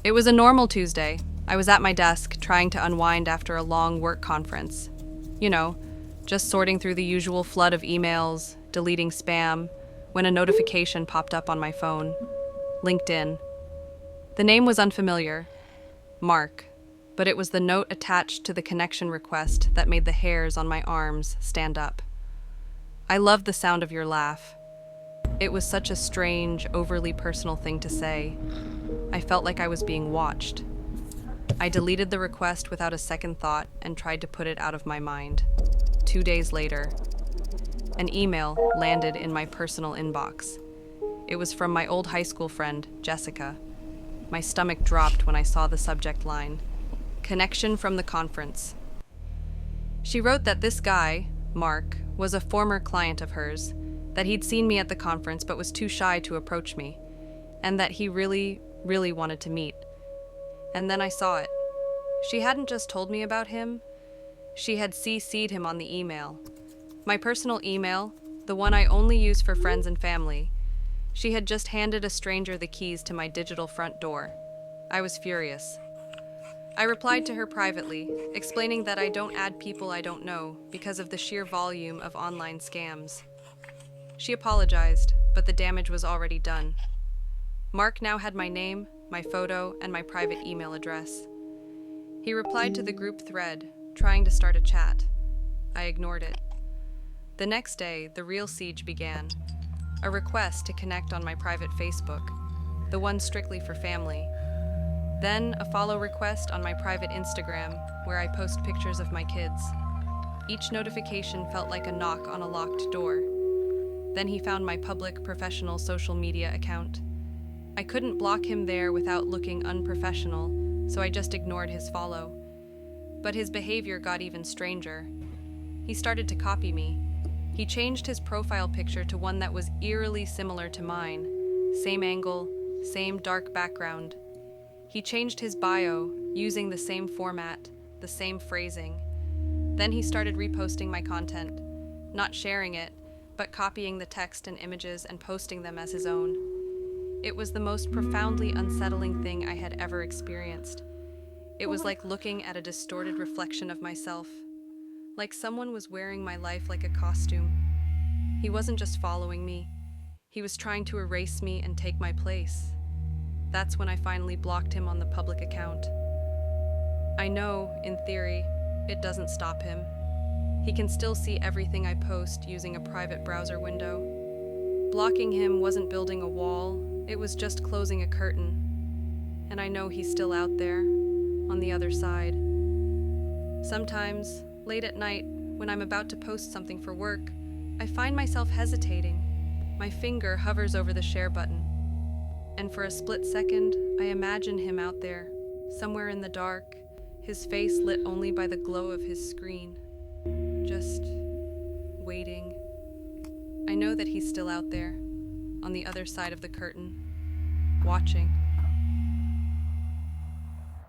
It was a normal Tuesday. I was at my desk, trying to unwind after a long work conference. You know, just sorting through the usual flood of emails, deleting spam, when a notification popped up on my phone. LinkedIn. The name was unfamiliar. Mark. But it was the note attached to the connection request that made the hairs on my arms stand up. I loved the sound of your laugh. It was such a strange, overly personal thing to say. I felt like I was being watched. I deleted the request without a second thought and tried to put it out of my mind. 2 days later, an email landed in my personal inbox. It was from my old high school friend, Jessica. My stomach dropped when I saw the subject line. Connection from the conference. She wrote that this guy, Mark, was a former client of hers, that he'd seen me at the conference but was too shy to approach me, and that he really wanted to meet. And then I saw it. She hadn't just told me about him, she had CC'd him on the email. My personal email, the one I only use for friends and family. She had just handed a stranger the keys to my digital front door. I was furious. I replied to her privately, explaining that I don't add people I don't know because of the sheer volume of online scams. She apologized, but the damage was already done. Mark now had my name, my photo, and my private email address. He replied to the group thread, trying to start a chat. I ignored it. The next day, the real siege began. A request to connect on my private Facebook, the one strictly for family. Then a follow request on my private Instagram, where I post pictures of my kids. Each notification felt like a knock on a locked door. Then he found my public, professional social media account. I couldn't block him there without looking unprofessional, so I just ignored his follow. But his behavior got even stranger. He started to copy me. He changed his profile picture to one that was eerily similar to mine. Same angle, same dark background. He changed his bio, using the same format, the same phrasing. Then he started reposting my content, not sharing it, but copying the text and images and posting them as his own. It was the most profoundly unsettling thing I had ever experienced. It was like looking at a distorted reflection of myself, like someone was wearing my life like a costume. He wasn't just following me, he was trying to erase me and take my place. That's when I finally blocked him on the public account. I know, in theory, it doesn't stop him. He can still see everything I post using a private browser window. Blocking him wasn't building a wall, it was just closing a curtain. And I know he's still out there, on the other side. Sometimes, late at night, when I'm about to post something for work, I find myself hesitating. My finger hovers over the share button. And for a split second, I imagine him out there, somewhere in the dark, his face lit only by the glow of his screen. Just waiting. I know that he's still out there, on the other side of the curtain, watching.